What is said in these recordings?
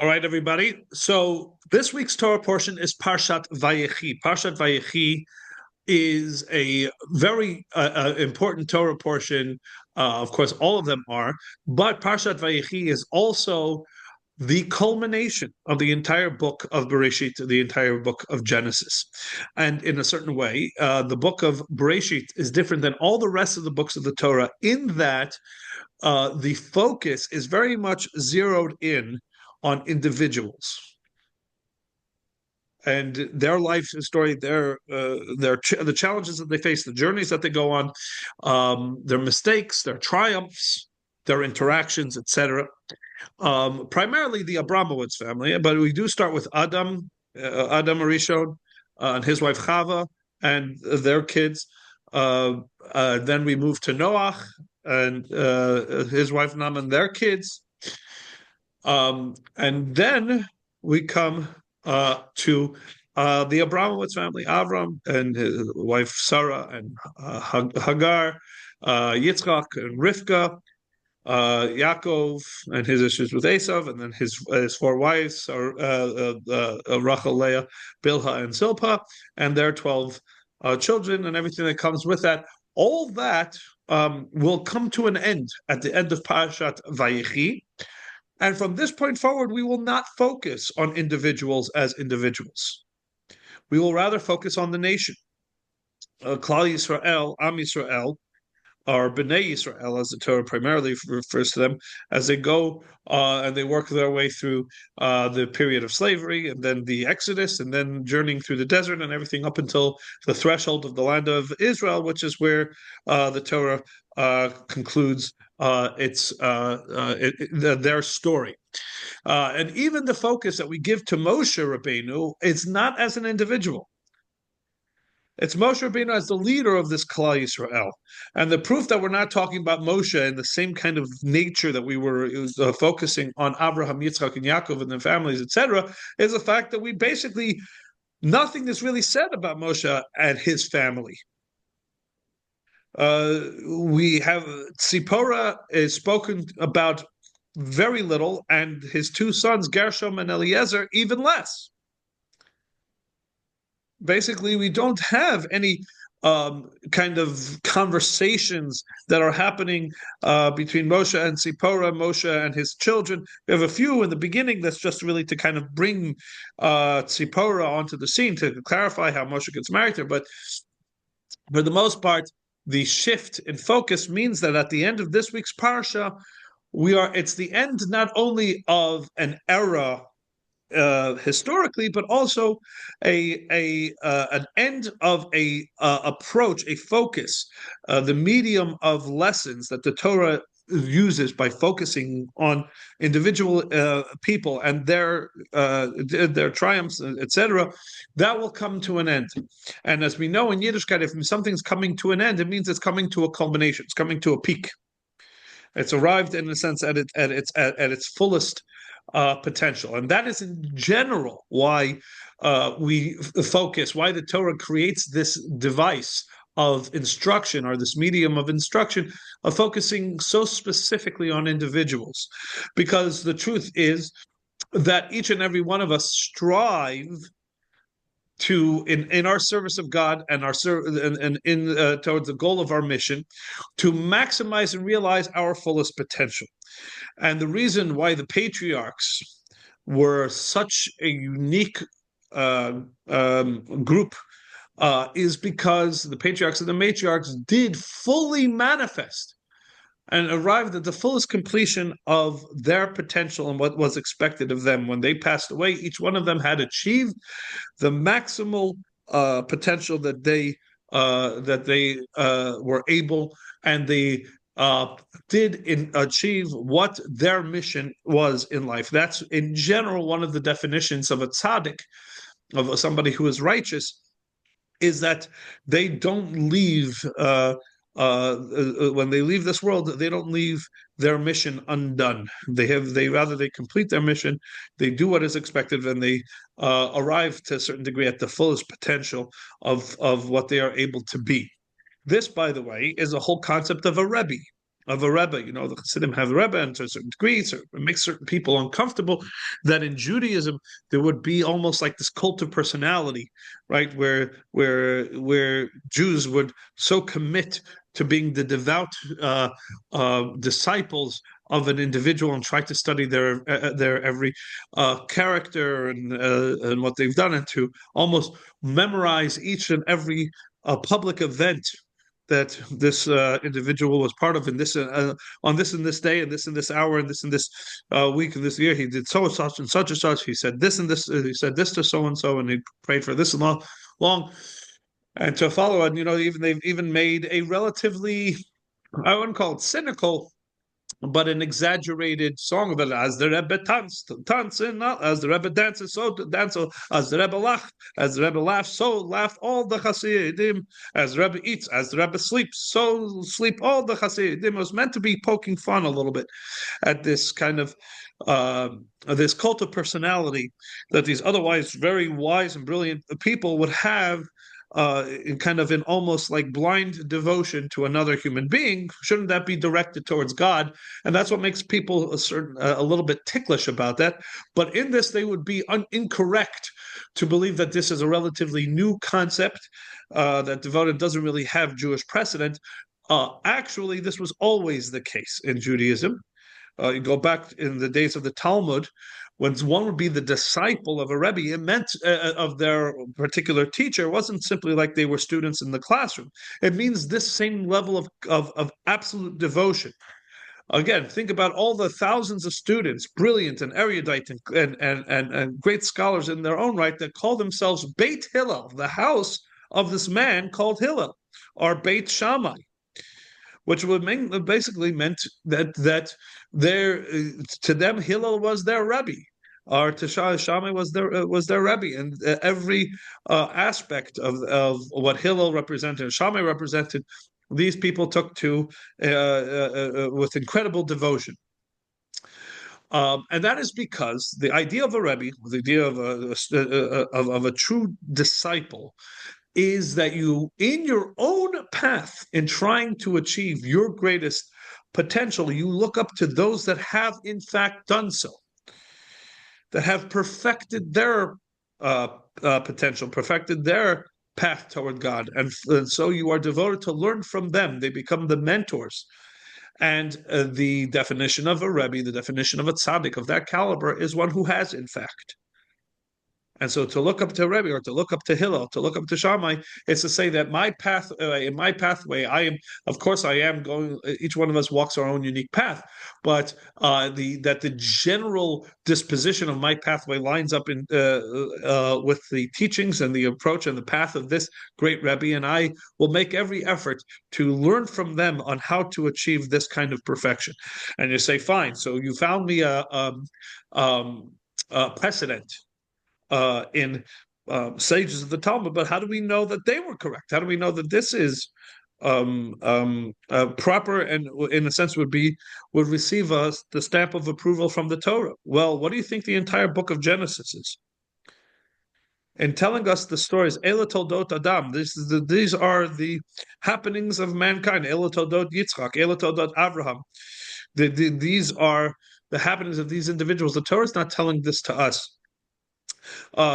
All right, everybody. So this week's Torah portion is Parshat Vayechi. Parshat Vayechi is a very important Torah portion. Of course, all of them are, but Parshat Vayechi is also the culmination of the entire book of Bereshit, the entire book of Genesis. And in a certain way, the book of Bereshit is different than all the rest of the books of the Torah in that the focus is very much zeroed in on individuals and their life story, the challenges that they face, the journeys that they go on, their mistakes, their triumphs, their interactions, etc. Primarily the Abramowitz family, but we do start with Adam Arishon, and his wife Chava and their kids. Then we move to Noach and his wife Nam and their kids. And then we come to the Abramowitz family, Avram and his wife Sarah and Hagar, Yitzchak and Rivka, Yaakov and his issues with Esav, and then his four wives are Rachel, Leah, Bilhah, and Zilpah, and their 12 children, and everything that comes with that. All that will come to an end at the end of Parashat Vayechi. And from this point forward, we will not focus on individuals as individuals. We will rather focus on the nation. Klal Yisrael, Am Yisrael, or Bnei Yisrael, as the Torah primarily refers to them, as they go and they work their way through the period of slavery, and then the Exodus, and then journeying through the desert and everything up until the threshold of the land of Israel, which is where the Torah concludes their story. And even the focus that we give to Moshe Rabbeinu is not as an individual. It's Moshe Rabbeinu as the leader of this Klal Yisrael. And the proof that we're not talking about Moshe in the same kind of nature that we were focusing on Abraham, Yitzchak, and Yaakov and their families, etc., is the fact that we basically, nothing is really said about Moshe and his family. We have Tzipora is spoken about very little, and his two sons, Gershom and Eliezer, even less. Basically, we don't have any kind of conversations that are happening between Moshe and Tzipora, Moshe and his children. We have a few in the beginning that's just really to kind of bring Tzipora onto the scene to clarify how Moshe gets married to her. But for the most part, the shift in focus means that at the end of this week's parsha, it's the end not only of an era historically, but also an end of a approach, a focus, the medium of lessons that the Torah uses by focusing on individual people and their triumphs, etc. That will come to an end. And as we know in Yiddishkeit, if something's coming to an end, it means it's coming to a culmination. It's coming to a peak. It's arrived in a sense at its fullest potential, and that is in general why we focus, why the Torah creates this device of instruction, or this medium of instruction, of focusing so specifically on individuals, because the truth is that each and every one of us strive to, in our service of God and our towards the goal of our mission, to maximize and realize our fullest potential. And the reason why the patriarchs were such a unique group is because the patriarchs and the matriarchs did fully manifest and arrived at the fullest completion of their potential and what was expected of them. When they passed away, each one of them had achieved the maximal potential that they were able, and they did achieve what their mission was in life. That's in general one of the definitions of a tzaddik, of somebody who is righteous, is that they don't leave when they leave this world, they don't leave their mission undone. They complete their mission, they do what is expected, and they arrive to a certain degree at the fullest potential of what they are able to be. This, by the way, is a whole concept of a Rebbe. of a Rebbe. The Chassidim have a Rebbe, and to a certain degree, so it makes certain people uncomfortable. That in Judaism there would be almost like this cult of personality, right? Where Jews would so commit to being the devout disciples of an individual and try to study their every character and what they've done, and to almost memorize each and every public event that this individual was part of, in this on this and this day, and this hour, and this week, and this year, he did so and such and such and such. He said this and this. He said this to so and so, and he prayed for this and long, and to follow it. Even they've even made a relatively, I wouldn't call it cynical, but an exaggerated song of it. As the Rebbe dancing, as the Rebbe dances, so dance. As the Rebbe laughed, as the Rebbe laughed, so laughed all the Hasidim. As the Rebbe eats, as the Rebbe sleeps, so sleep all the Hasidim. It was meant to be poking fun a little bit at this kind of this cult of personality that these otherwise very wise and brilliant people would have in almost like blind devotion to another human being. Shouldn't that be directed towards God? And that's what makes people a little bit ticklish about that. But in this, they would be incorrect to believe that this is a relatively new concept, that devoted doesn't really have Jewish precedent. Actually, this was always the case in Judaism. You go back in the days of the Talmud, when one would be the disciple of a Rebbe, it meant of their particular teacher. It wasn't simply like they were students in the classroom. It means this same level of absolute devotion. Again, think about all the thousands of students, brilliant and erudite and great scholars in their own right, that call themselves Beit Hillel, the house of this man called Hillel, or Beit Shammai, which would basically meant that to them Hillel was their Rebbe, or to Shammai was their Rebbe, and every aspect of what Hillel represented, Shammai represented, these people took to with incredible devotion. And that is because the idea of a Rebbe, the idea of a true disciple, is that you, in your own path, in trying to achieve your greatest potential, you look up to those that have in fact done so, that have perfected their potential, perfected their path toward God. And so you are devoted to learn from them. They become the mentors. And the definition of a Rebbe, the definition of a tzaddik of that caliber, is one who has in fact. And so to look up to Rebbe, or to look up to Hillel, to look up to Shammai, is to say that in my pathway, of course, I am going. Each one of us walks our own unique path, but the general disposition of my pathway lines up with the teachings and the approach and the path of this great Rebbe, and I will make every effort to learn from them on how to achieve this kind of perfection. And you say, fine, so you found me a precedent in sages of the Talmud, but how do we know that they were correct? How do we know that this is proper, and in a sense would receive the stamp of approval from the Torah? Well, what do you think the entire book of Genesis is? In telling us the stories, Ela Toldot Adam, these are the happenings of mankind. Ela Toldot Yitzchak, Ela Toldot Avraham. These are the happenings of these individuals. The Torah is not telling this to us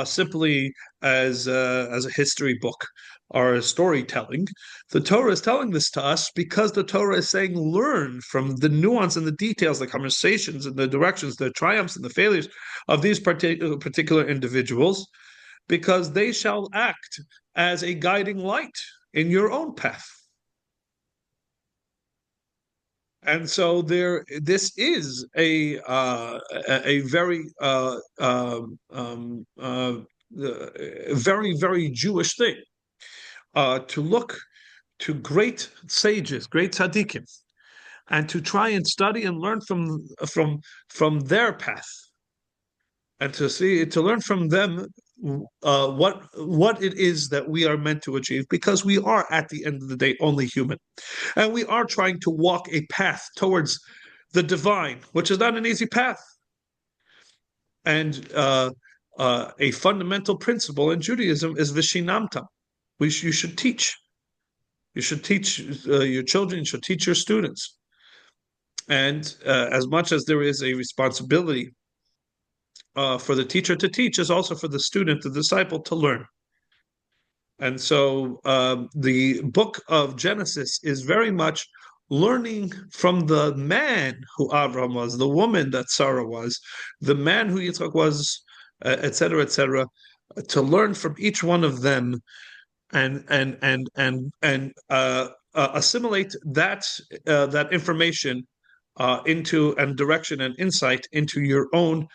simply as a history book or storytelling. The Torah is telling this to us because the Torah is saying, learn from the nuance and the details, the conversations and the directions, the triumphs and the failures of these particular individuals, because they shall act as a guiding light in your own path. And so this is a very very, very Jewish thing, to look to great sages, great tzaddikim, and to try and study and learn from their path, and to learn from them what it is that we are meant to achieve, because we are at the end of the day only human, and we are trying to walk a path towards the divine, which is not an easy path. And a fundamental principle in Judaism is vishinamta. You should teach. You should teach your children. You should teach your students. And as much as there is a responsibility for the teacher to teach, is also for the student, the disciple, to learn. And so the book of Genesis is very much learning from the man who Abraham was, the woman that Sarah was, the man who Yitzchak was, etc., to learn from each one of them and assimilate that information into and direction and insight into your own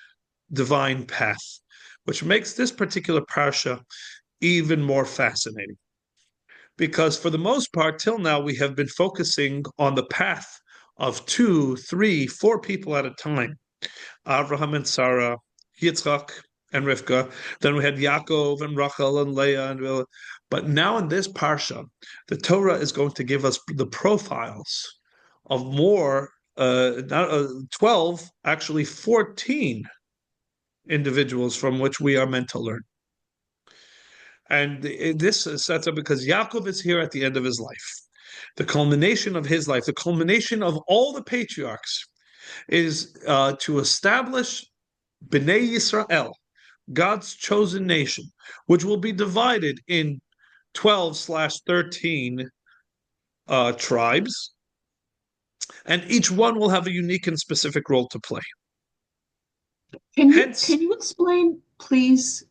divine path, which makes this particular parsha even more fascinating. Because for the most part, till now, we have been focusing on the path of 2, 3, 4 people at a time. Abraham and Sarah, Yitzchak and Rivka. Then we had Yaakov and Rachel and Leah. But now in this parsha, the Torah is going to give us the profiles of more, not 12, actually 14 individuals from which we are meant to learn. And this sets up because Yaakov is here at the end of his life. The culmination of his life, the culmination of all the patriarchs, is to establish Bnei Yisrael, God's chosen nation, which will be divided in 12/13 tribes, and each one will have a unique and specific role to play. Can you explain, please?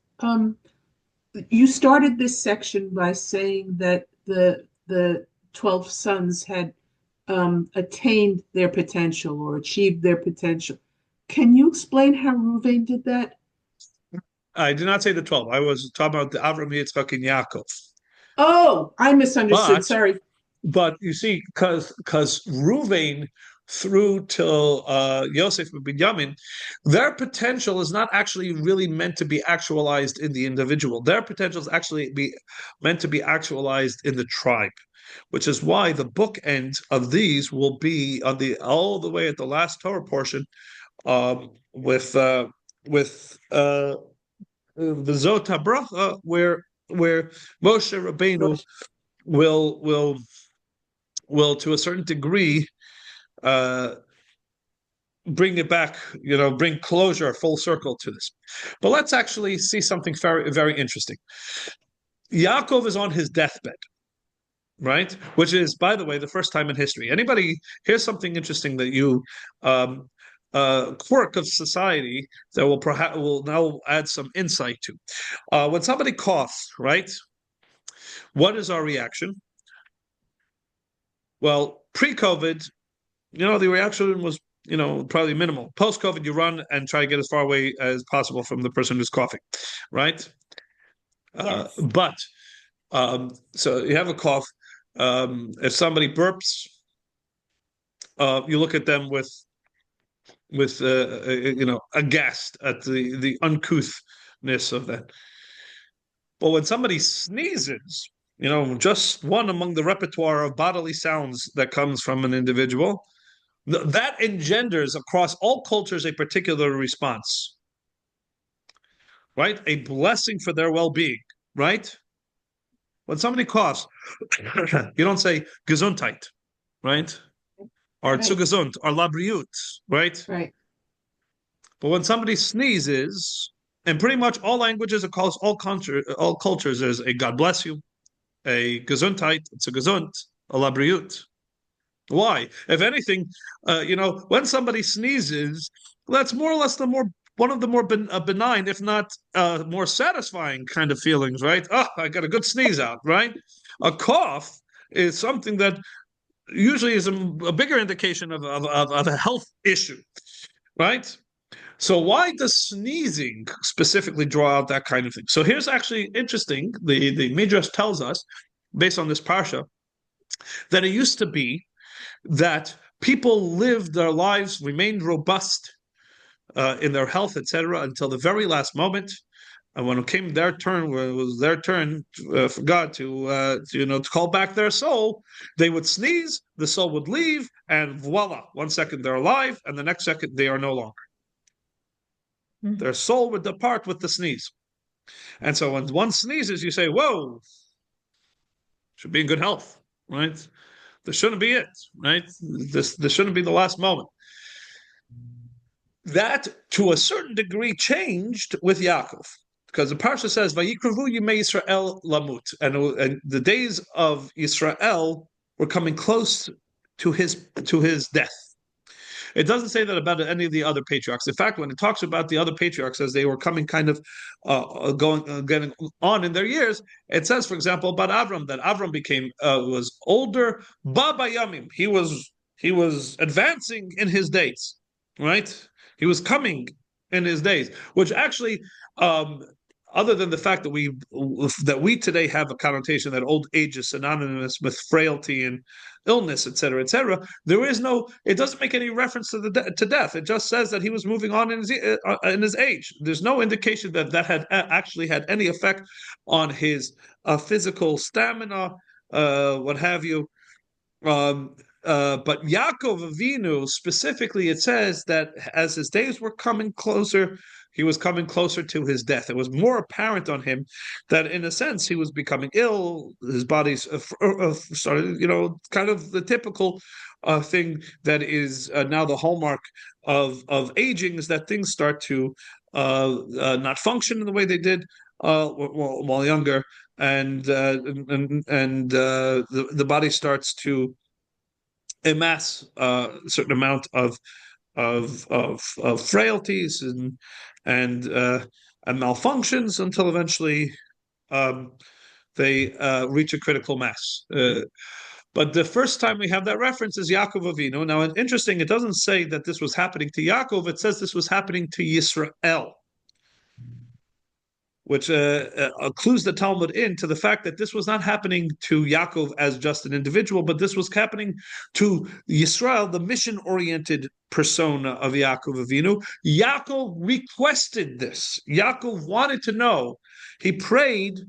You started this section by saying that the 12 sons had attained their potential or achieved their potential. Can you explain how Reuven did that? I did not say the 12. I was talking about the Avram, Yitzchak, and Yaakov. Oh, I misunderstood. But Sorry. but you see, because Ruvain through till Yosef and Binyamin, their potential is not actually really meant to be actualized in the individual. Their potential is actually meant to be actualized in the tribe, which is why the bookend of these will be on the all the way at the last Torah portion, with the Zot HaBracha, where Moshe Rabbeinu will to a certain degree bring it back, bring closure, full circle to this. But let's actually see something very, very interesting. Yaakov is on his deathbed, right? Which is, by the way, the first time in history. Anybody, here's something interesting that you quirk of society that will now add some insight to. When somebody coughs, right? What is our reaction? Well, pre-COVID, the reaction was, probably minimal. Post-COVID, you run and try to get as far away as possible from the person who's coughing, right? Yes. But so you have a cough. If somebody burps, you look at them with aghast at the uncouthness of that. But when somebody sneezes, just one among the repertoire of bodily sounds that comes from an individual, that engenders across all cultures a particular response, right? A blessing for their well-being, right? When somebody coughs, you don't say Gesundheit, right? Or zu Right. gesund, or labriut, right? Right. But when somebody sneezes, in pretty much all languages across all cultures, there's a God bless you, a Gesundheit, zu gesund, a labriut. Why? If anything, when somebody sneezes, that's more or less one of the more benign, if not more satisfying kind of feelings, right? Oh, I got a good sneeze out, right? A cough is something that usually is a bigger indication of a health issue, right? So why does sneezing specifically draw out that kind of thing? So here's actually interesting. The Midrash tells us, based on this parsha, that it used to be that people lived their lives, remained robust in their health, etc., until the very last moment. And when it came their turn, when it was their turn for God to call back their soul, they would sneeze, the soul would leave, and voila! 1 second they're alive, and the next second they are no longer. Mm-hmm. Their soul would depart with the sneeze. And so when one sneezes, you say, "Whoa, should be in good health," right? This shouldn't be it, right? This shouldn't be the last moment. That, to a certain degree, changed with Yaakov, because the parsha says, "Vayikrevu Yimei Yisrael lamut," and the days of Yisrael were coming close to his death. It doesn't say that about any of the other patriarchs. In fact, when it talks about the other patriarchs as they were coming kind of getting on in their years, it says, for example, about Avram, that Avram became was older, Baba Yamim. He was advancing in his days, right? He was coming in his days, which actually, other than the fact that we today have a connotation that old age is synonymous with frailty and illness, etc., etc., there is no. It doesn't make any reference to to death. It just says that he was moving on in his age. There's no indication that that had actually had any effect on his physical stamina, what have you. But Yaakov Avinu specifically, it says that as his days were coming closer, he was coming closer to his death. It was more apparent on him that, in a sense, he was becoming ill. His body's started, kind of the typical thing that is now the hallmark of aging, is that things start to not function in the way they did while younger, and the body starts to amass a certain amount of frailties and malfunctions until eventually they reach a critical mass. But the first time we have that reference is Yaakov Avinu. Now, it's interesting, it doesn't say that this was happening to Yaakov, it says this was happening to Yisrael, which clues the Talmud into the fact that this was not happening to Yaakov as just an individual, but this was happening to Yisrael, the mission-oriented persona of Yaakov Avinu. Yaakov requested this. Yaakov wanted to know. He prayed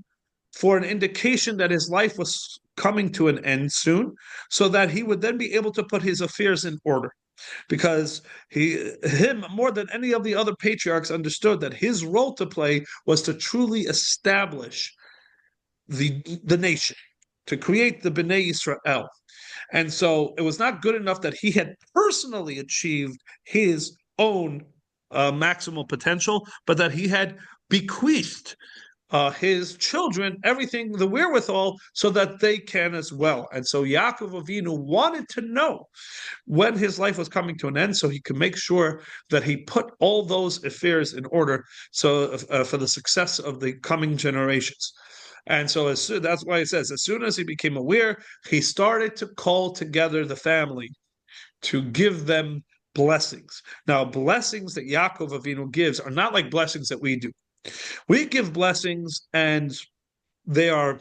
for an indication that his life was coming to an end soon, so that he would then be able to put his affairs in order. Because him more than any of the other patriarchs understood that his role to play was to truly establish the nation, to create the Bnei Yisrael. And so it was not good enough that he had personally achieved his own maximal potential, but that he had bequeathed his children everything, the wherewithal, so that they can as well. And so Yaakov Avinu wanted to know when his life was coming to an end, so he could make sure that he put all those affairs in order, so for the success of the coming generations. And so that's why it says, as soon as he became aware, he started to call together the family to give them blessings. Now, blessings that Yaakov Avinu gives are not like blessings that we do. We give blessings, and they are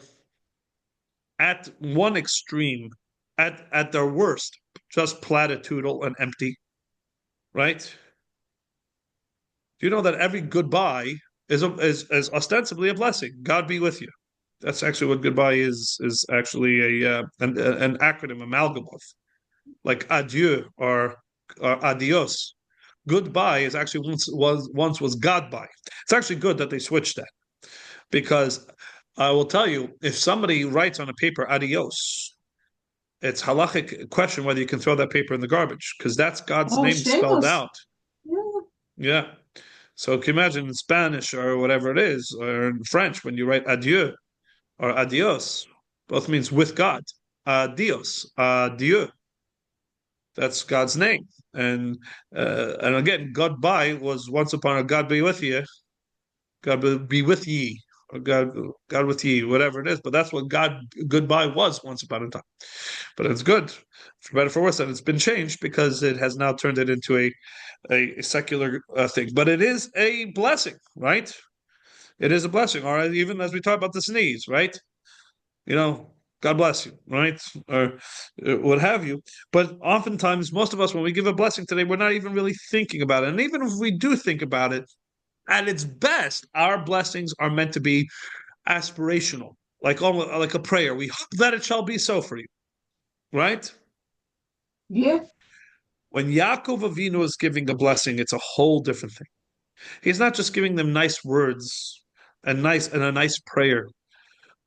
at one extreme, at their worst, just platitudinal and empty, right? Do you know that every goodbye is ostensibly a blessing? God be with you. That's actually what goodbye is actually an acronym, amalgam of, like adieu or adios. Goodbye is actually once was Godbye. It's actually good that they switched that, because I will tell you, if somebody writes on a paper adios, it's halachic question whether you can throw that paper in the garbage, because that's God's name spelled out. Yeah. So can you imagine in Spanish or whatever it is, or in French, when you write adieu or adios, both means with God. Adios, adieu. That's God's name. And again, goodbye was once upon a God be with you, God be with ye, or God with ye, whatever it is. But that's what goodbye was once upon a time. But it's good, for better or for worse, that it's been changed, because it has now turned it into a secular thing. But it is a blessing, right? It is a blessing. Or even as we talk about the sneeze, right? God bless you, right? Or what have you. But oftentimes, most of us, when we give a blessing today, we're not even really thinking about it. And even if we do think about it, at its best, our blessings are meant to be aspirational, like a prayer. We hope that it shall be so for you, right? Yeah. When Yaakov Avinu is giving a blessing, it's a whole different thing. He's not just giving them nice words and a nice prayer,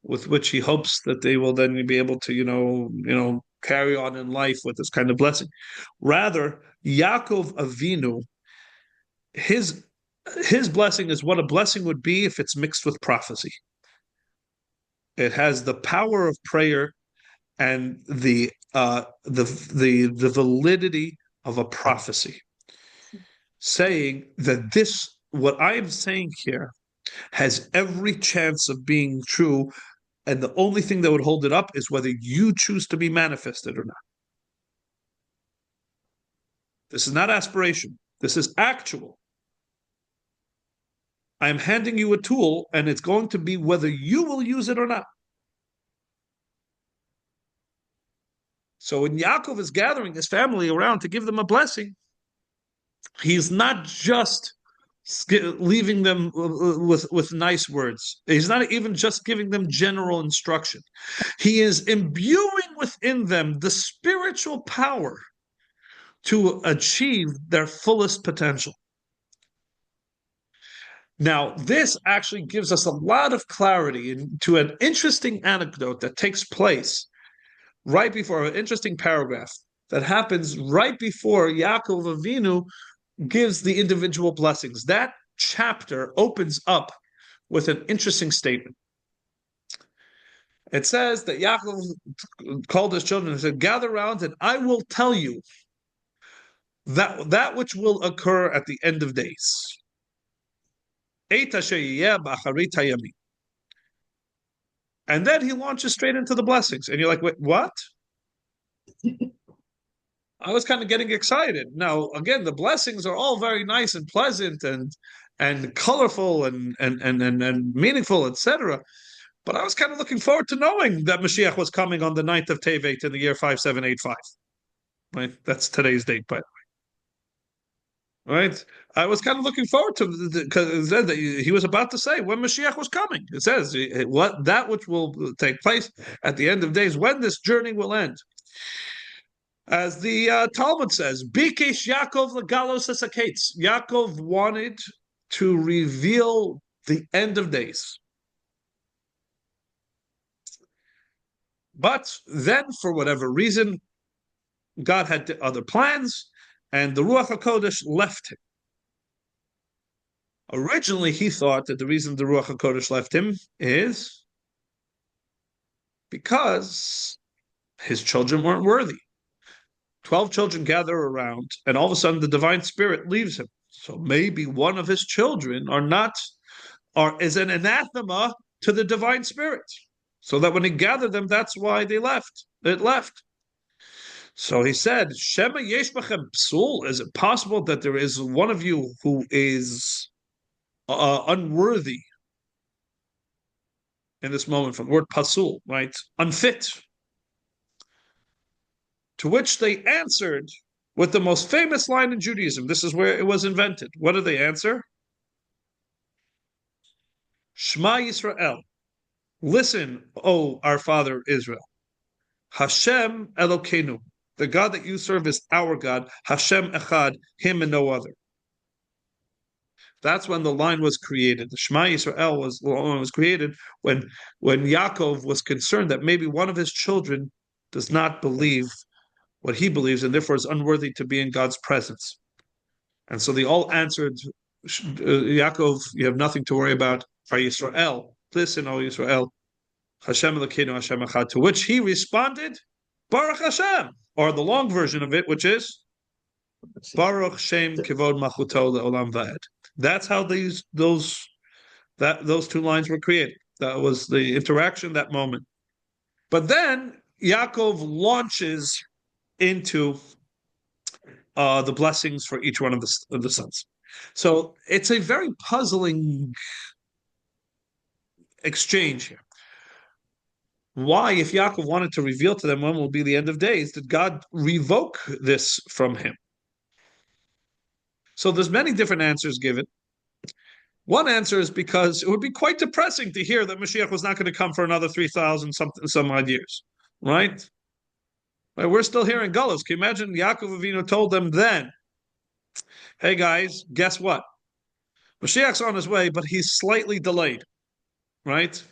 with which he hopes that they will then be able to, carry on in life with this kind of blessing. Rather, Yaakov Avinu, his blessing is what a blessing would be if it's mixed with prophecy. It has the power of prayer and the validity of a prophecy, saying that what I am saying here has every chance of being true, and the only thing that would hold it up is whether you choose to be manifested or not. This is not aspiration. This is actual. I am handing you a tool, and it's going to be whether you will use it or not. So when Yaakov is gathering his family around to give them a blessing, he's not just leaving them with nice words. He's not even just giving them general instruction. He is imbuing within them the spiritual power to achieve their fullest potential. Now, this actually gives us a lot of clarity into an interesting anecdote that takes place right before, an interesting paragraph that happens right before Yaakov Avinu gives the individual blessings. That chapter opens up with an interesting statement. It says that Yaakov called his children and said, "Gather round, and I will tell you that which will occur at the end of days." And then he launches straight into the blessings. And you're like, wait, what? I was kind of getting excited. Now, again, the blessings are all very nice and pleasant and colorful and meaningful, etc. But I was kind of looking forward to knowing that Mashiach was coming on the 9th of Tevet in the year 5785. Right? That's today's date, by the way. Right? I was kind of looking forward to, because it said that he was about to say when Mashiach was coming. It says that which will take place at the end of days, when this journey will end. As the Talmud says, Bikesh Yaakov legalos esakates. Yaakov wanted to reveal the end of days. But then, for whatever reason, God had other plans, and the Ruach HaKodesh left him. Originally, he thought that the reason the Ruach HaKodesh left him is because his children weren't worthy. 12 children gather around, and all of a sudden the divine spirit leaves him. So maybe one of his children is an anathema to the divine spirit. So that when he gathered them, that's why they left. It left. So he said, Shema yesh bachem psul. Is it possible that there is one of you who is unworthy in this moment, from the word pasul, right? Unfit. To which they answered with the most famous line in Judaism. This is where it was invented. What did they answer? Shema Yisrael. Listen, O our father Israel. Hashem Elokeinu. The God that you serve is our God. Hashem Echad, him and no other. That's when the line was created. The Shema Yisrael was created when Yaakov was concerned that maybe one of his children does not believe what he believes, and therefore is unworthy to be in God's presence. And so they all answered, Yaakov, you have nothing to worry about. For Yisrael, listen, O Yisrael, Hashem Elokeinu, Hashem Echad. To which he responded, Baruch Hashem, or the long version of it, which is Baruch Shem Kivod Machuto Le'olam Va'ed. That's how those two lines were created. That was the interaction, that moment. But then Yaakov launches into the blessings for each one of the sons. So it's a very puzzling exchange here. Why, if Yaakov wanted to reveal to them when will be the end of days, did God revoke this from him? So there's many different answers given. One answer is because it would be quite depressing to hear that Mashiach was not going to come for another 3,000 some odd years, right? We're still here in Galus. Can you imagine Yaakov Avinu told them then, hey guys, guess what? Mashiach's on his way, but he's slightly delayed, right?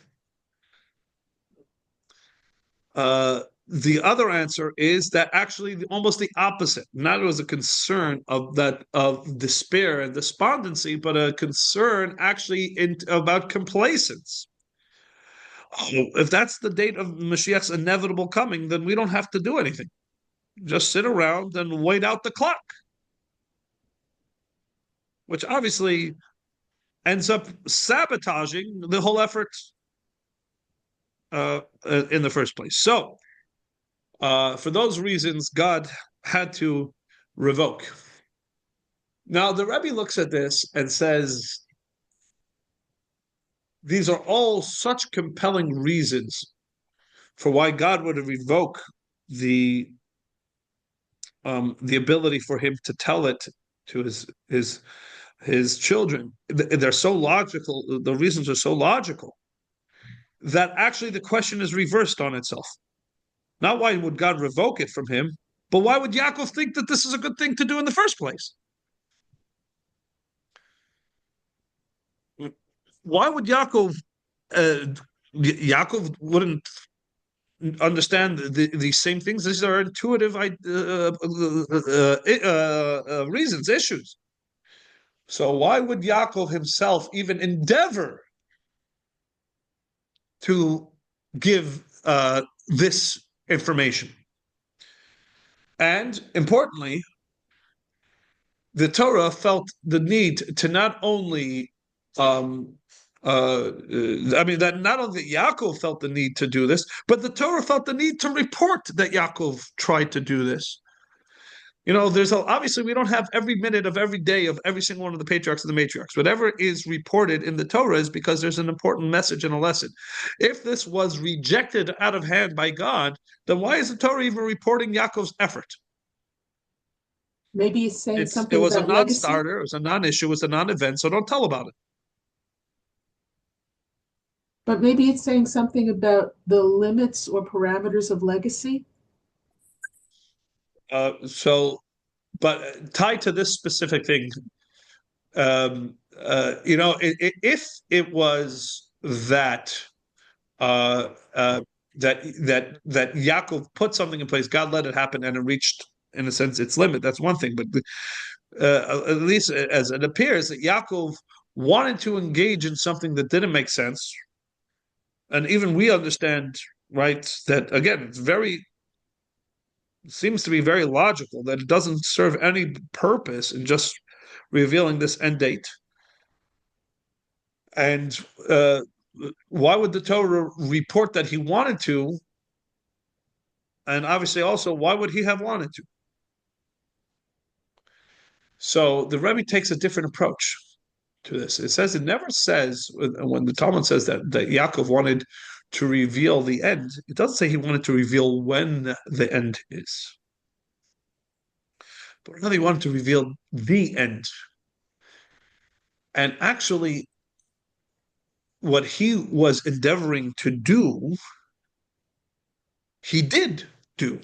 the other answer is that actually almost the opposite. Not as a concern of despair and despondency, but a concern actually about complacence. Oh, if that's the date of Mashiach's inevitable coming, then we don't have to do anything. Just sit around and wait out the clock, which obviously ends up sabotaging the whole effort in the first place. So, for those reasons, God had to revoke. Now, the Rebbe looks at this and says, these are all such compelling reasons for why God would revoke the ability for him to tell it to his children. They're so logical. The reasons are so logical that actually the question is reversed on itself. Not why would God revoke it from him, but why would Yaakov think that this is a good thing to do in the first place? Why would Yaakov wouldn't understand these same things? These are intuitive reasons, issues. So why would Yaakov himself even endeavor to give this information? And importantly, the Torah felt the need to not only that not only Yaakov felt the need to do this, but the Torah felt the need to report that Yaakov tried to do this. Obviously we don't have every minute of every day of every single one of the patriarchs and the matriarchs. Whatever is reported in the Torah is because there's an important message and a lesson. If this was rejected out of hand by God, then why is the Torah even reporting Yaakov's effort? Maybe it's saying something it was about a non-starter, it was a non-issue, it was a non-event, so don't tell about it. But maybe it's saying something about the limits or parameters of legacy. But tied to this specific thing, if it was that that Yaakov put something in place, God let it happen, and it reached, in a sense, its limit. That's one thing, but at least as it appears that Yaakov wanted to engage in something that didn't make sense, and even we understand, right, that again, seems to be very logical that it doesn't serve any purpose in just revealing this end date. And why would the Torah report that he wanted to? And obviously also, why would he have wanted to? So the Rebbe takes a different approach to this. It never says, when the Talmud says that Yaakov wanted to reveal the end, it doesn't say he wanted to reveal when the end is. But rather he wanted to reveal the end. And actually, what he was endeavoring to do, he did do.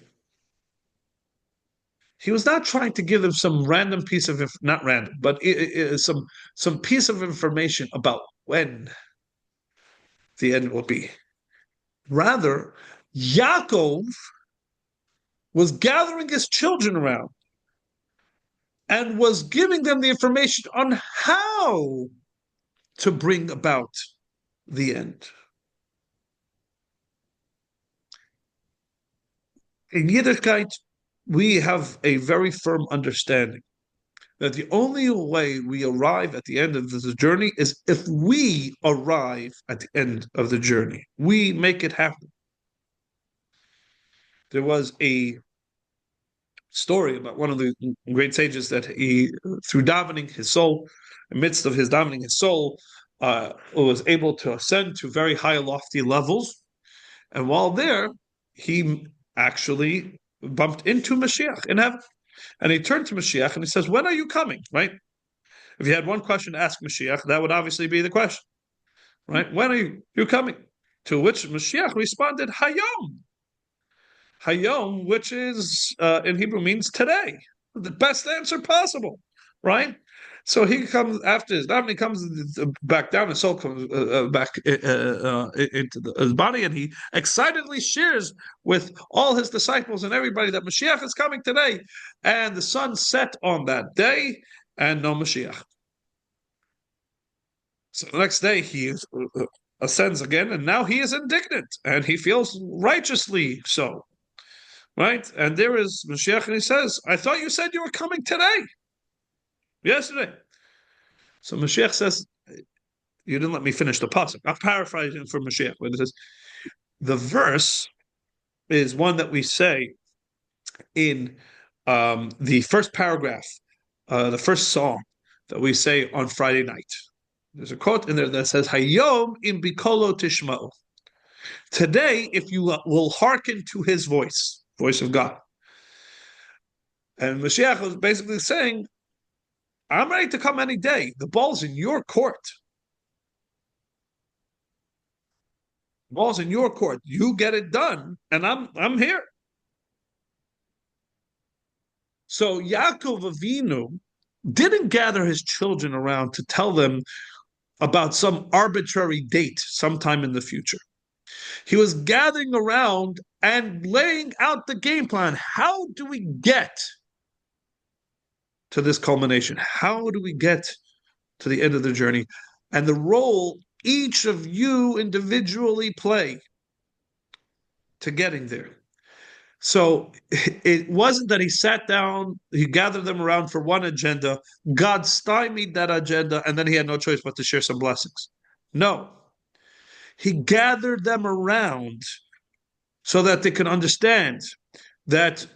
He was not trying to give them some random piece of not random, but some piece of information about when the end will be. Rather, Yaakov was gathering his children around and was giving them the information on how to bring about the end. In Yiddishkeit, we have a very firm understanding that the only way we arrive at the end of this journey is if we arrive at the end of the journey. We make it happen. There was a story about one of the great sages that he, through davening his soul, in the midst of his davening his soul, was able to ascend to very high, lofty levels. And while there, he actually bumped into Mashiach in heaven. And he turned to Mashiach and he says, when are you coming? Right? If you had one question to ask Mashiach, that would obviously be the question. Right? When are you coming? To which Mashiach responded, Hayom. Hayom, which is in Hebrew means today. The best answer possible. Right? So he comes after his davening, comes back down, his soul comes back into his body, and he excitedly shares with all his disciples and everybody that Mashiach is coming today. And the sun set on that day, and no Mashiach. So the next day he ascends again, and now he is indignant, and he feels righteously so. Right? And there is Mashiach, and he says, I thought you said you were coming today, yesterday. So Mashiach says, you didn't let me finish the pasuk. I'm paraphrasing from Mashiach, but it says, the verse is one that we say in the first paragraph, the first song that we say on Friday night. There's a quote in there that says, Hayom im bikolo tishma'u. Today, if you will hearken to his voice of God. And Mashiach was basically saying, I'm ready to come any day. The ball's in your court. The ball's in your court. You get it done, and I'm here. So Yaakov Avinu didn't gather his children around to tell them about some arbitrary date sometime in the future. He was gathering around and laying out the game plan. How do we get to this culmination? How do we get to the end of the journey? And the role each of you individually play to getting there. So it wasn't that he sat down, he gathered them around for one agenda, God stymied that agenda, and then he had no choice but to share some blessings. No. He gathered them around so that they can understand that,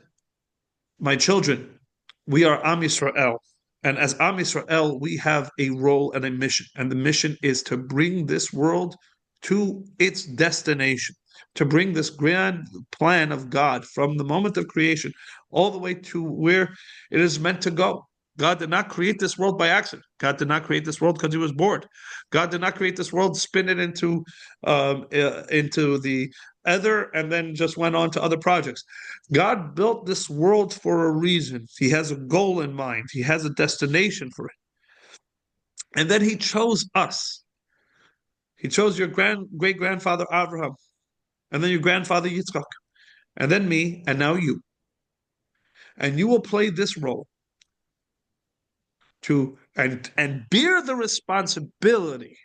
my children, we are Am Yisrael. And as Am Yisrael, we have a role and a mission. And the mission is to bring this world to its destination, to bring this grand plan of God from the moment of creation all the way to where it is meant to go. God did not create this world by accident. God did not create this world because he was bored. God did not create this world, spin it into the ether, and then just went on to other projects. God built this world for a reason. He has a goal in mind. He has a destination for it. And then he chose us. He chose your great-grandfather Abraham, and then your grandfather Yitzchak, and then me, and now you. And you will play this role to and bear the responsibility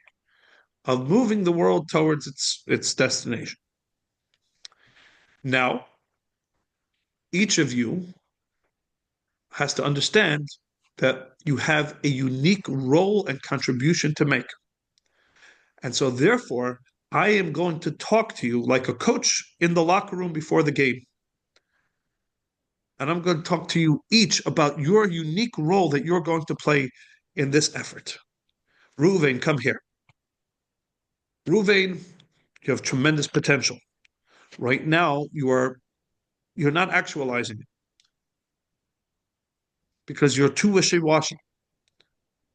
of moving the world towards its destination. Now, each of you has to understand that you have a unique role and contribution to make. And so therefore, I am going to talk to you like a coach in the locker room before the game. And I'm going to talk to you each about your unique role that you're going to play in this effort. Ruvain, come here. Ruvain, you have tremendous potential. Right now, you're not actualizing it because you're too wishy-washy.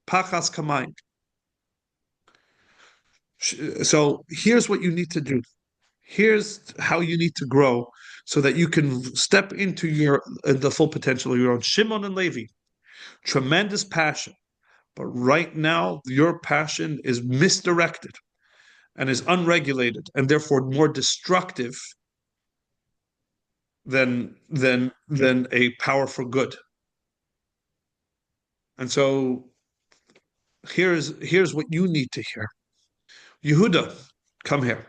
Pachas kamayim. So here's what you need to do. Here's how you need to grow so that you can step into the full potential of your own. Shimon and Levi, tremendous passion. But right now, your passion is misdirected and is unregulated and therefore more destructive than a power for good. And so here's what you need to hear. Yehuda, come here.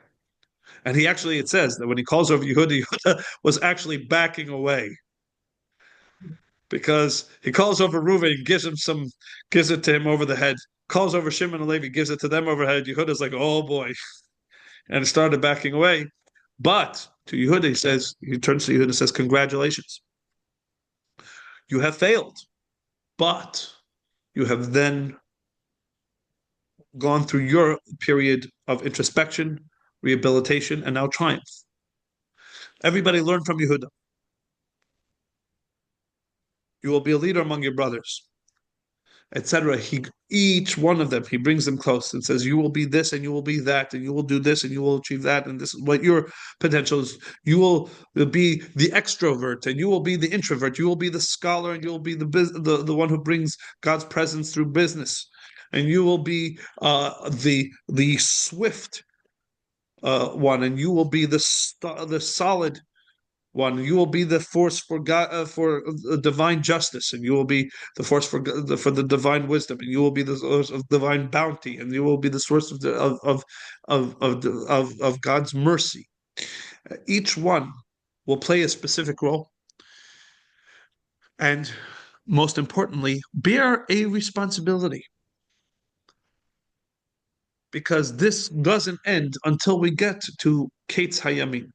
And it says that when he calls over Yehuda, Yehuda was actually backing away. Because he calls over Reuven, gives it to him over the head, calls over Shimon and Levi, gives it to them over the head. Yehuda's like, oh boy. And started backing away. But to Yehuda, he turns to Yehuda and says, congratulations. You have failed. But you have then gone through your period of introspection, rehabilitation, and now triumph. Everybody learn from Yehuda. You will be a leader among your brothers. etc. Each one of them, he brings them close and says, you will be this and you will be that, and you will do this and you will achieve that, and this is what your potential is. You will be the extrovert and you will be the introvert. You will be the scholar and you will be the one who brings God's presence through business, and you will be the swift one, and you will be the solid one. You will be the force for God, for divine justice, and you will be the force for the divine wisdom, and you will be the source of divine bounty, and you will be the source of God's mercy. Each one will play a specific role, and most importantly, bear a responsibility. Because this doesn't end until we get to Kates Hayamim,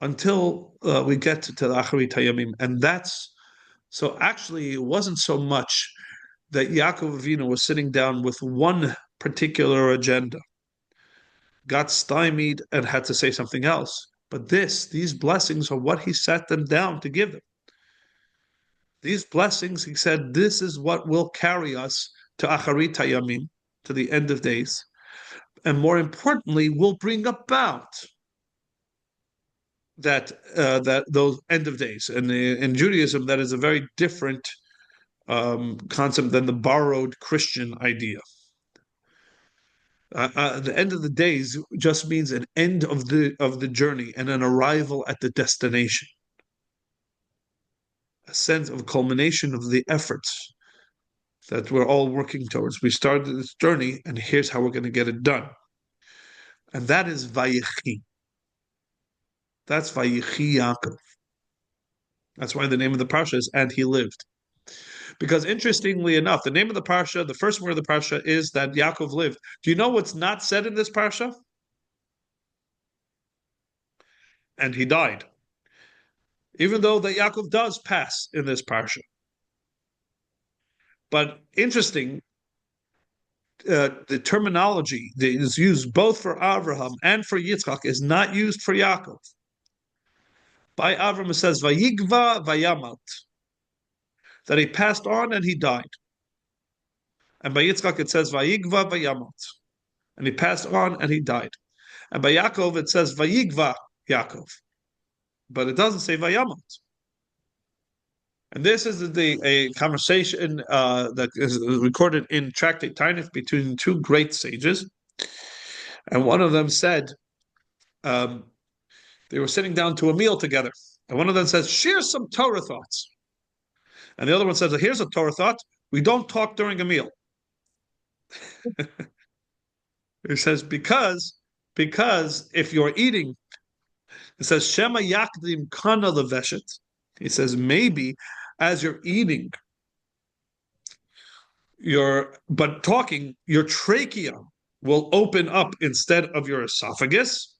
until we get to the Acharit Hayamim. And that's so actually, it wasn't so much that Yaakov Avinu was sitting down with one particular agenda, got stymied, and had to say something else. But these blessings are what he sat them down to give them. These blessings, he said, this is what will carry us to Acharit Hayamim, to the end of days. And more importantly, will bring about that those end of days. And in Judaism, that is a very different concept than the borrowed Christian idea. The end of the days just means an end of the journey and an arrival at the destination, a sense of culmination of the efforts that we're all working towards. We started this journey, and here's how we're going to get it done. And that is Vayechi. That's Vayechi Yaakov. That's why the name of the parsha is "and he lived." Because interestingly enough, the name of the parsha, the first word of the parsha, is that Yaakov lived. Do you know what's not said in this parsha? And he died. Even though that Yaakov does pass in this parsha. But interesting, the terminology that is used both for Avraham and for Yitzchak is not used for Yaakov. By Avraham it says Vayigva Vayamat, that he passed on and he died. And by Yitzchak it says Vayigva Vayamat, and he passed on and he died. And by Yaakov it says Vayigva Yaakov, but it doesn't say Vayamat. And this is a conversation that is recorded in Tractate Tainif between two great sages. And one of them said, they were sitting down to a meal together. And one of them says, share some Torah thoughts. And the other one says, here's a Torah thought. We don't talk during a meal. He says, because if you're eating, it says, Shema yakdim kana leveshet. He says, maybe as you're eating, but talking, your trachea will open up instead of your esophagus.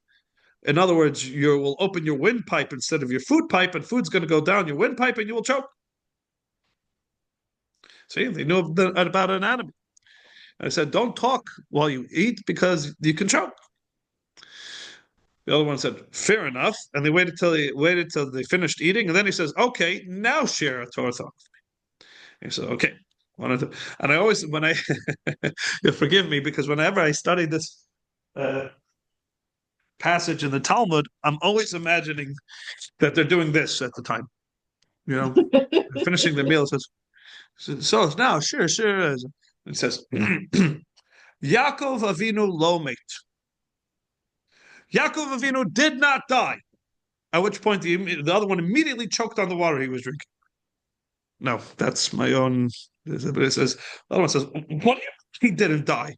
In other words, you will open your windpipe instead of your food pipe, and food's going to go down your windpipe and you will choke. See, they knew about anatomy. I said, don't talk while you eat because you can choke. The other one said, fair enough. And they waited till they finished eating. And then he says, okay, now share a Torah thought. He said, okay. And I always, you'll forgive me, because whenever I study this passage in the Talmud, I'm always imagining that they're doing this at the time. Finishing the meal. Says, so now, sure. It says, Yaakov Avinu lo met. Yaakov Avinu did not die. At which point the other one immediately choked on the water he was drinking. No, that's my own. It says, the other one says, what? He didn't die.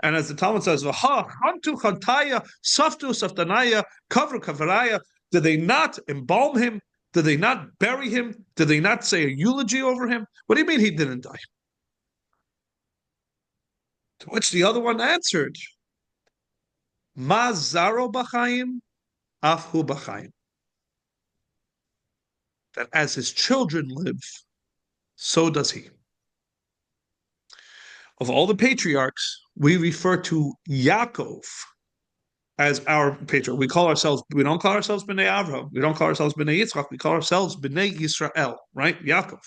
And as the Talmud says, Hantu Chantaya, Saftu Saftanaya, Kavru Kavaraya, did they not embalm him? Did they not bury him? Did they not say a eulogy over him? What do you mean he didn't die? To which the other one answered, Ma zaro b'chaim, afhu b'chaim. That as his children live, so does he. Of all the patriarchs, we refer to Yaakov as our patriarch. We don't call ourselves Bnei Avraham. We don't call ourselves Bnei Yitzchak. We call ourselves Bnei Yisrael, right? Yaakov.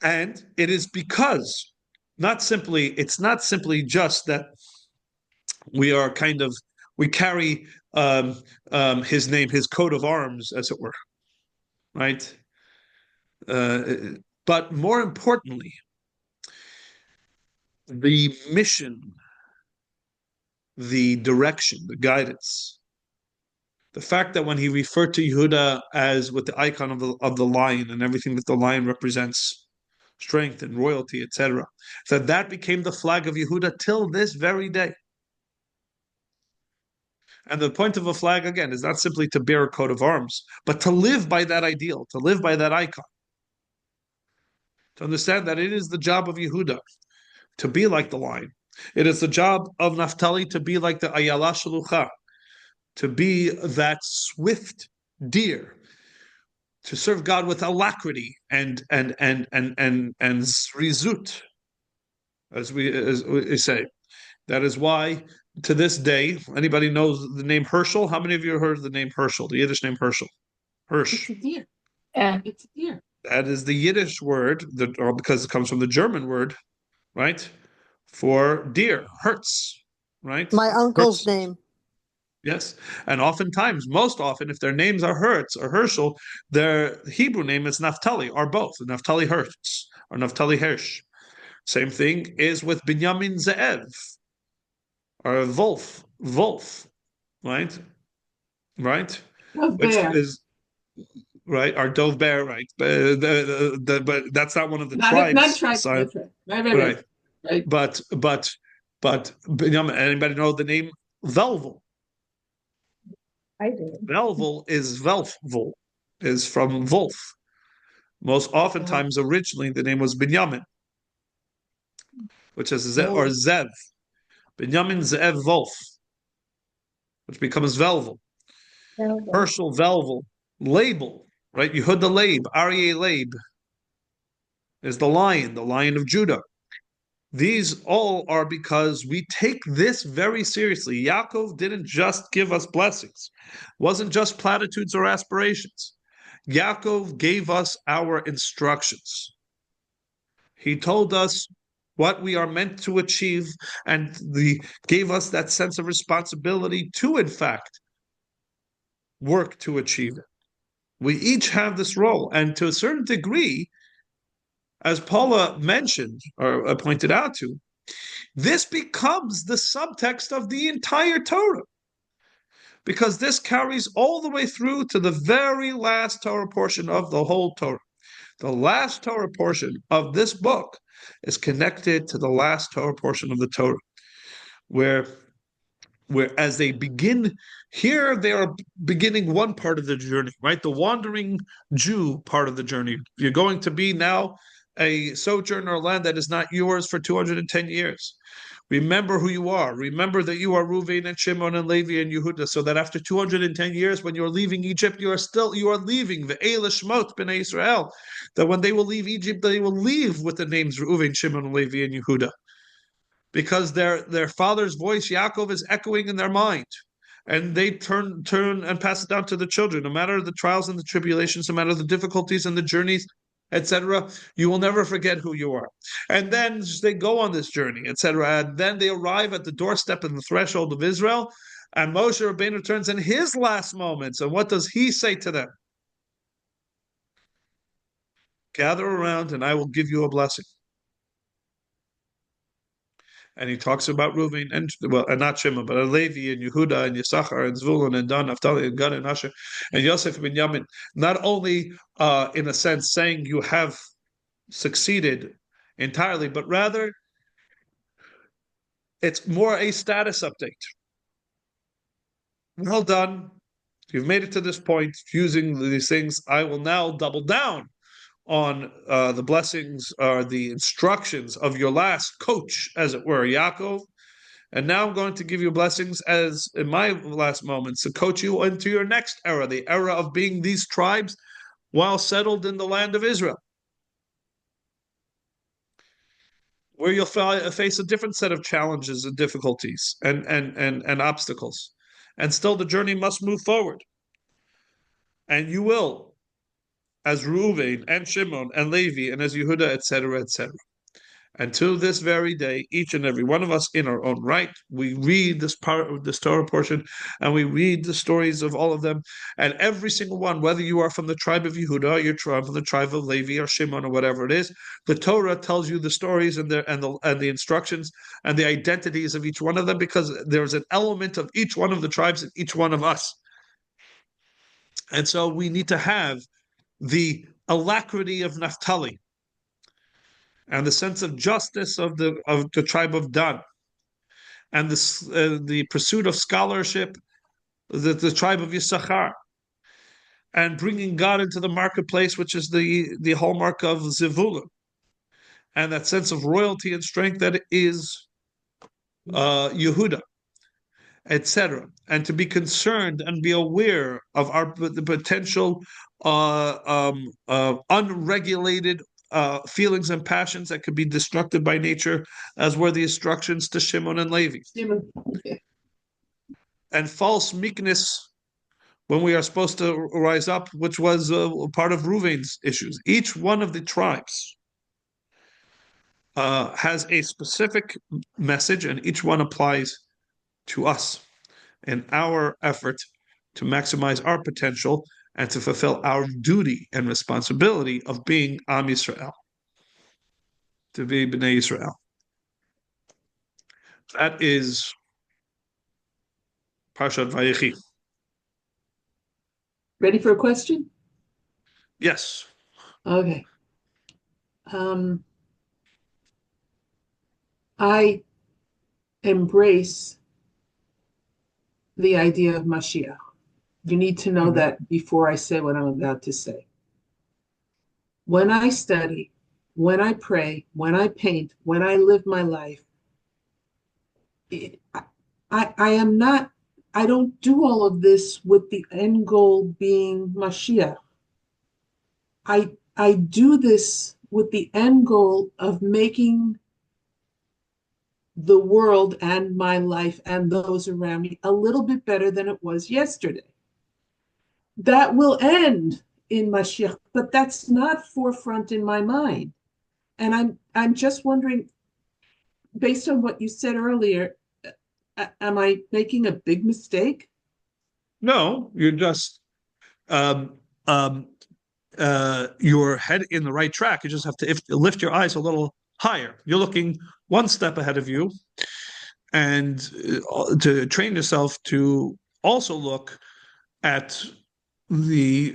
And it is because it's not simply just that we are we carry his name, his coat of arms, as it were, right? But more importantly, the mission, the direction, the guidance, the fact that when he referred to Yehuda as with the icon of the lion and everything that the lion represents, strength and royalty, etc., that became the flag of Yehuda till this very day. And the point of a flag, again, is not simply to bear a coat of arms, but to live by that ideal, to live by that icon. To understand that it is the job of Yehuda to be like the lion. It is the job of Naphtali to be like the Ayala Shalucha, to be that swift deer, to serve God with alacrity and zrizut, as we say. That is why, to this day, anybody knows the name Herschel? How many of you have heard the name Herschel, the Yiddish name Herschel? Hirsch. It's a deer. It's a deer. That is the Yiddish word, because it comes from the German word, right? For deer, Hertz, right? My uncle's Hertz. name. Yes. And oftentimes, most often, if their names are Hertz or Herschel, their Hebrew name is Naphtali, or both, Naphtali Hertz or Naphtali Hirsch. Same thing is with Binyamin Ze'ev, or Wolf, right? Right? Which is right, or Dove Bear, right? But that's not one of the tribes. Not tribes. That's right. Right. But Binyamin, anybody know the name Velvel? I do. Velvel is from Wolf. Most oftentimes, originally, the name was Binyamin, which is or Zev. Binyamin Zev Wolf, which becomes Velvel. Herschel Velvel. Label, right? Yehuda Leib, Aryeh Leib, is the lion of Judah. These all are because we take this very seriously. Yaakov didn't just give us blessings. It wasn't just platitudes or aspirations. Yaakov gave us our instructions. He told us what we are meant to achieve and gave us that sense of responsibility to, in fact, work to achieve it. We each have this role, and to a certain degree, as Paula mentioned or pointed out to, this becomes the subtext of the entire Torah, because this carries all the way through to the very last Torah portion of the whole Torah. The last Torah portion of this book is connected to the last Torah portion of the Torah, where as they begin here, they are beginning one part of the journey, right? The wandering Jew part of the journey. You're going to be now a sojourner in a land that is not yours for 210 years. Remember who you are. Remember that you are Reuven and Shimon and Levi and Yehuda, so that after 210 years, when you're leaving Egypt, you are leaving the Eila Shmot B'nai Israel. That when they will leave Egypt, they will leave with the names Reuven, Shimon, Levi, and Yehuda, because their father's voice, Yaakov, is echoing in their mind. And they turn and pass it down to the children. No matter the trials and the tribulations, no matter the difficulties and the journeys, etc., you will never forget who you are. And then they go on this journey, etc. And then they arrive at the doorstep and the threshold of Israel. And Moshe Rabbeinu turns in his last moments. And what does he say to them? Gather around and I will give you a blessing. And he talks about Reuven and not Shimon, but Levi and Yehuda and Yisachar and Zvulun and Dan, Naphtali and Gad and Asher and Yosef and Binyamin. Not only, in a sense, saying you have succeeded entirely, but rather it's more a status update. Well done. You've made it to this point using these things. I will now double down on the blessings or the instructions of your last coach, as it were, Yaakov. And now I'm going to give you blessings as in my last moments to coach you into your next era, the era of being these tribes while settled in the land of Israel, where you'll face a different set of challenges and difficulties and obstacles. And still the journey must move forward. And you will as Reuven and Shimon and Levi and as Yehuda, etc., etc. And to this very day, each and every one of us, in our own right, we read this part of this Torah portion, and we read the stories of all of them. And every single one, whether you are from the tribe of Yehuda, or you're from the tribe of Levi or Shimon or whatever it is, the Torah tells you the stories and the instructions and the identities of each one of them, because there's an element of each one of the tribes in each one of us. And so we need to have the alacrity of Naphtali and the sense of justice of the tribe of Dan, and the pursuit of scholarship, the tribe of Yisachar, and bringing God into the marketplace, which is the hallmark of Zevulun, and that sense of royalty and strength that is Yehuda, etc. And to be concerned and be aware of the potential unregulated feelings and passions that could be destructive by nature, as were the instructions to Shimon and Levi. And false meekness when we are supposed to rise up, which was part of Reuven's issues. Each one of the tribes has a specific message, and each one applies to us in our effort to maximize our potential and to fulfill our duty and responsibility of being Am Yisrael, to be Bnei Yisrael. That is Parshat Vayechi. Ready for a question? Yes. Okay. I embrace the idea of Mashiach. You need to know that before I say what I'm about to say. When I study, when I pray, when I paint, when I live my life, I don't do all of this with the end goal being Mashiach. I do this with the end goal of making the world and my life and those around me a little bit better than it was yesterday. That will end in Mashiach, but that's not forefront in my mind. And I'm just wondering, based on what you said earlier, am I making a big mistake? No, you're just you're head in the right track. You just have to lift your eyes a little higher. You're looking one step ahead of you, and to train yourself to also look at to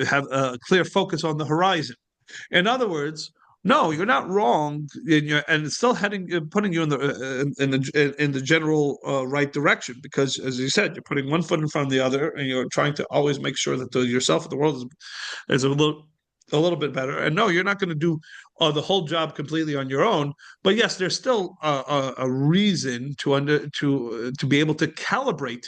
have a clear focus on the horizon. In other words, no, you're not wrong, and it's still putting you in the general right direction, because, as you said, you're putting one foot in front of the other, and you're trying to always make sure that yourself and the world is a little bit better. And no, you're not going to do the whole job completely on your own. But yes, there's still a reason to be able to calibrate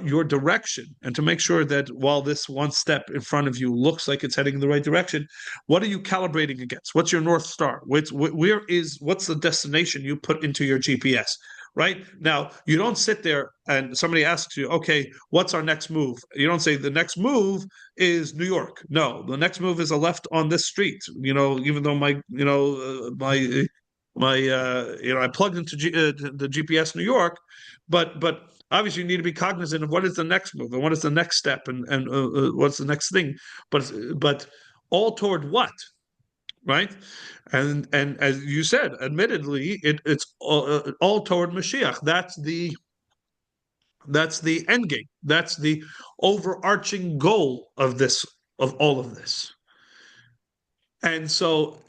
your direction, and to make sure that while this one step in front of you looks like it's heading in the right direction, what are you calibrating against? What's your North Star? What's the destination you put into your GPS? Right now, you don't sit there and somebody asks you, okay, what's our next move? You don't say the next move is New York. No, the next move is a left on this street. Even though I plugged into the GPS New York, but obviously you need to be cognizant of what is the next move and what is the next step, and what's the next thing, but all toward what, right? And as you said, admittedly, it's all toward Mashiach. That's the end game. That's the overarching goal of all of this. And so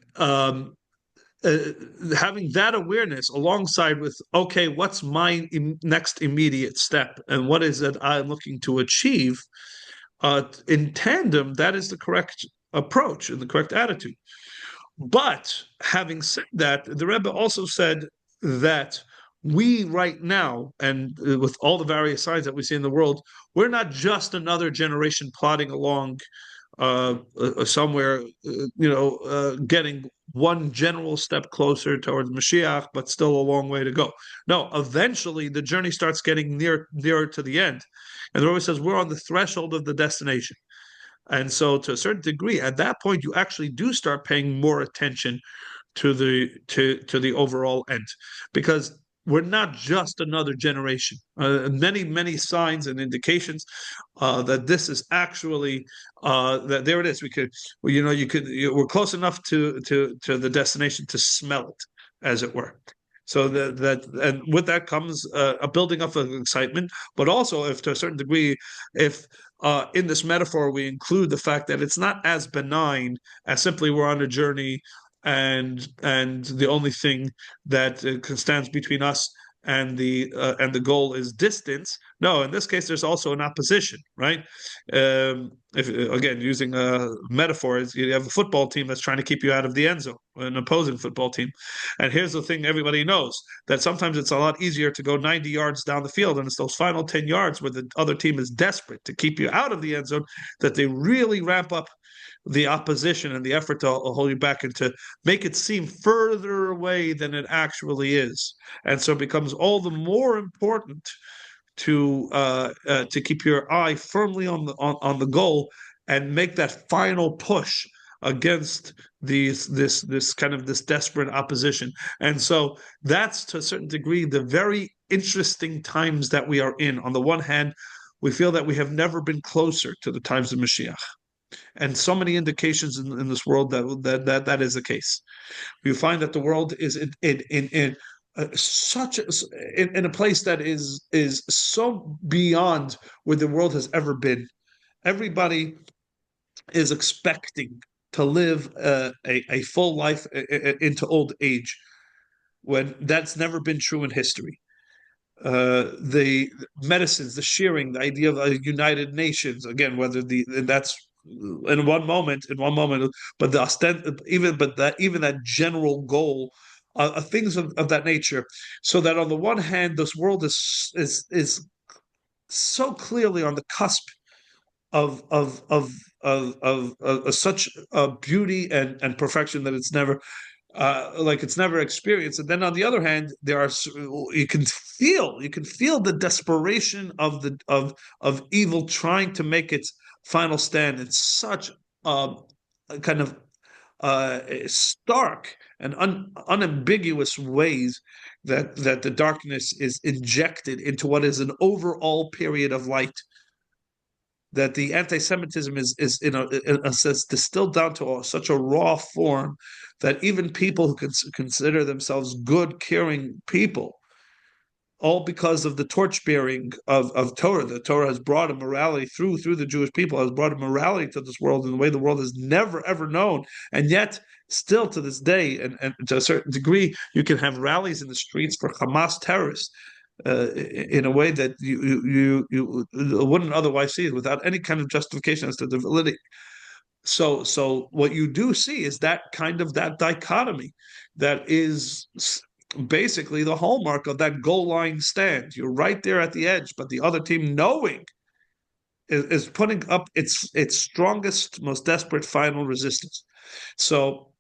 having that awareness alongside with, okay, what's my next immediate step, and what is it I'm looking to achieve, in tandem, that is the correct approach and the correct attitude. But having said that, the Rebbe also said that we right now, and with all the various signs that we see in the world, we're not just another generation plodding along somewhere, getting one general step closer towards Mashiach, but still a long way to go. No, eventually the journey starts getting nearer to the end. And the Rebbe says we're on the threshold of the destination. And so, to a certain degree, at that point, you actually do start paying more attention to the overall end, because we're not just another generation. Many signs and indications that this is actually that there it is. We could, we're close enough to the destination to smell it, as it were. So that and with that comes a building up of excitement, but also, if to a certain degree, if in this metaphor we include the fact that it's not as benign as simply we're on a journey, and the only thing that stands between us and the goal is distance. No, in this case, there's also an opposition, right? If again using metaphors, you have a football team that's trying to keep you out of the end zone, an opposing football team. And here's the thing: everybody knows that sometimes it's a lot easier to go 90 yards down the field, and it's those final 10 yards where the other team is desperate to keep you out of the end zone that they really ramp up the opposition and the effort to hold you back and to make it seem further away than it actually is. And so it becomes all the more important to keep your eye firmly on the goal and make that final push against this kind of this desperate opposition. And so that's, to a certain degree, the very interesting times that we are in. On the one hand, we feel that we have never been closer to the times of Mashiach, and so many indications in this world that is the case. You find that the world is in such in a place that is so beyond where the world has ever been. Everybody is expecting to live a full life into old age, when that's never been true in history. The medicines, the shearing, the idea of a United Nations, again, whether that's in one moment, but the even that general goal, things of that nature, so that on the one hand, this world is so clearly on the cusp of such beauty and perfection that it's never experienced. And then on the other hand, there are you can feel the desperation of evil trying to make its final stand in such kind of stark and unambiguous ways that the darkness is injected into what is an overall period of light. That the anti-Semitism is in a sense distilled down to such a raw form that even people who consider themselves good, caring people, all because of the torch-bearing of Torah. The Torah has brought a morality through the Jewish people, has brought a morality to this world in a way the world has never, ever known. And yet, still to this day, and to a certain degree, you can have rallies in the streets for Hamas terrorists, in a way that you wouldn't otherwise see it, without any kind of justification as to the validity. So what you do see is that dichotomy that is basically the hallmark of that goal line stand. You're right there at the edge, but the other team, knowing, is putting up its strongest, most desperate final resistance. So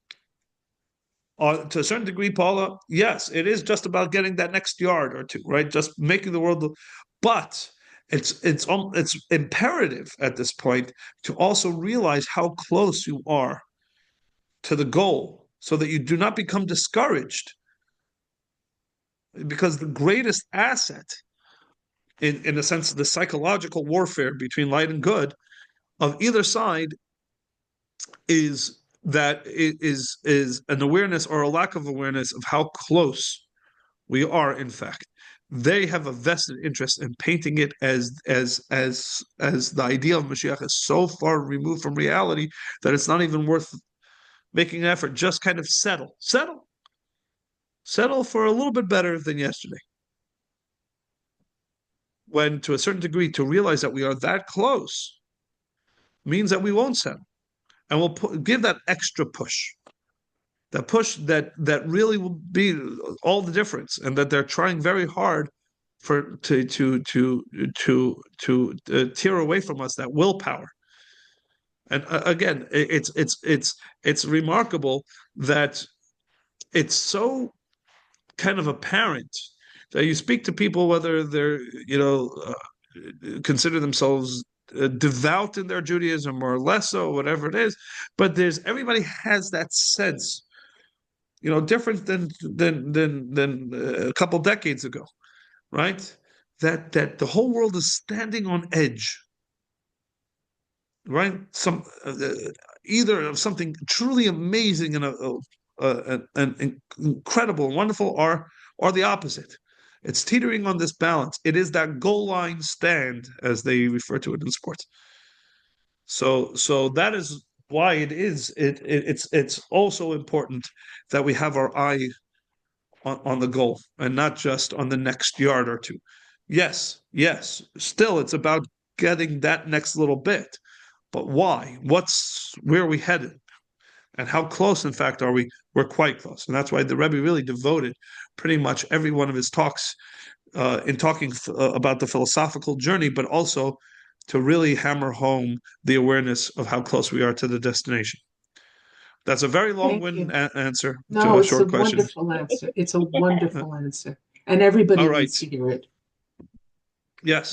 to a certain degree, Paula, yes, it is just about getting that next yard or two, right? Just making the world, but it's imperative at this point to also realize how close you are to the goal, so that you do not become discouraged. Because the greatest asset, in a sense, the psychological warfare between light and good of either side, is an awareness or a lack of awareness of how close we are. In fact, they have a vested interest in painting it as the idea of Mashiach is so far removed from reality that it's not even worth making an effort. Just kind of settle for a little bit better than yesterday. When, to a certain degree, to realize that we are that close means that we won't settle, and we'll give that extra push. That push that really will be all the difference, and that they're trying very hard to tear away from us that willpower. And again, it's remarkable that it's so kind of apparent that you speak to people, whether they're consider themselves devout in their Judaism or less so, whatever it is. But everybody has that sense, different than a couple decades ago, right? That the whole world is standing on edge, right? Either of something truly amazing and incredible and wonderful, or the opposite. It's teetering on this balance. It is that goal line stand, as they refer to it in sports. So that is why it's also important that we have our eye on the goal and not just on the next yard or two. Yes, still it's about getting that next little bit. But why? Where are we headed? And how close, in fact, are we? We're quite close. And that's why the Rebbe really devoted pretty much every one of his talks in talking about the philosophical journey, but also to really hammer home the awareness of how close we are to the destination. That's a very long-winded answer to No, a it's a short question. wonderful answer. It's a wonderful answer. And everybody All right. needs to hear it. Yes,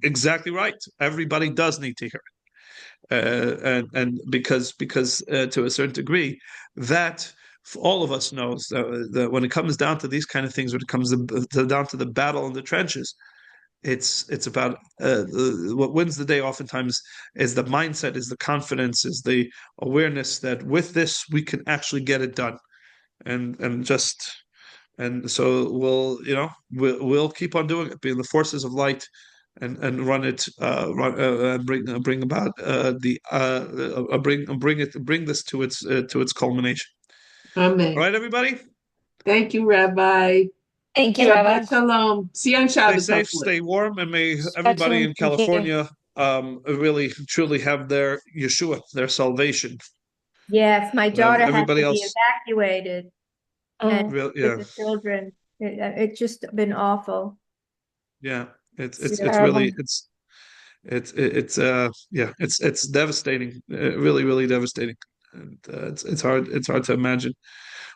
exactly right. Everybody does need to hear it. And because to a certain degree, that all of us knows that when it comes down to these kind of things, when it comes down to the battle in the trenches, it's about what wins the day oftentimes is the mindset, is the confidence, is the awareness that with this we can actually get it done. And so we'll keep on doing it, being the forces of light, and run it, bring about bring this to its culmination. Amen. All right, everybody. Thank you, Rabbi. Thank you, Shabbat Rabbi. Shalom. See you on Stay Shabbos, safe, hopefully. stay warm, and may everybody in Thank you. California really truly have their Yeshua, their salvation. Yes, my daughter has to Everybody be else, evacuated and yeah, with the children. It's just been awful. yeah. It's Terrible. really it's devastating, really devastating, and it's hard to imagine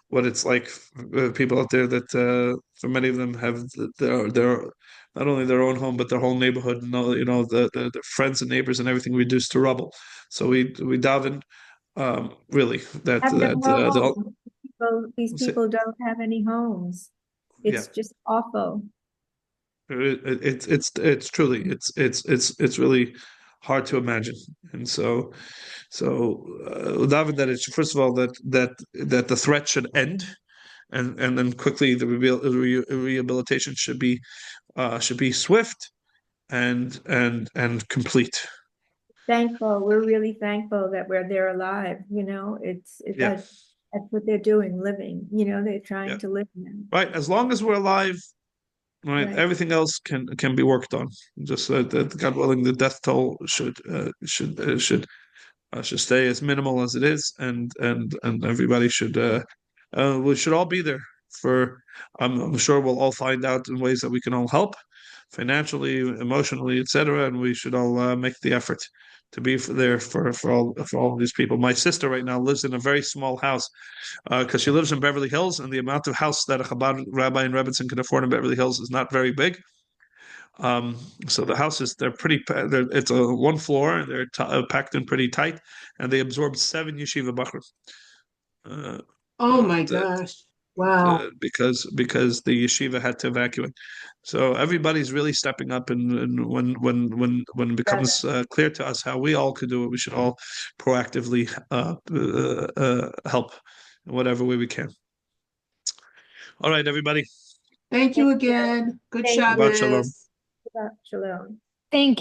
what it's like for people out there that for many of them have their not only their own home but their whole neighborhood and all, the friends and neighbors and everything reduced to rubble. So we daven really that Have no that homes. These people don't have any homes. It's just awful. It's truly it's really hard to imagine. And so daven that it's first of all that the threat should end, and then quickly the rehabilitation should be swift and complete. Thankful. We're really thankful that they're alive. That's what they're doing, living. They're trying to live now. Right. As long as we're alive, right, everything else can be worked on. Just that God willing, the death toll should stay as minimal as it is, and everybody we should all be there for. I'm sure we'll all find out in ways that we can all help, financially, emotionally, etc. And we should all make the effort to be there for all of these people. My sister right now lives in a very small house because she lives in Beverly Hills, and the amount of house that a Chabad rabbi in Rebbetzin can afford in Beverly Hills is not very big. So the houses, it's a one floor, and they're packed in pretty tight, and they absorbed 7 yeshiva bachrim. Oh my gosh. Wow. Because the yeshiva had to evacuate. So everybody's really stepping up, and when it becomes clear to us how we all could do it, we should all proactively help in whatever way we can. All right, everybody. Thank you again. Good Thank you. Shabbat shalom. Shabbos. Shabbat Shalom. Thank you.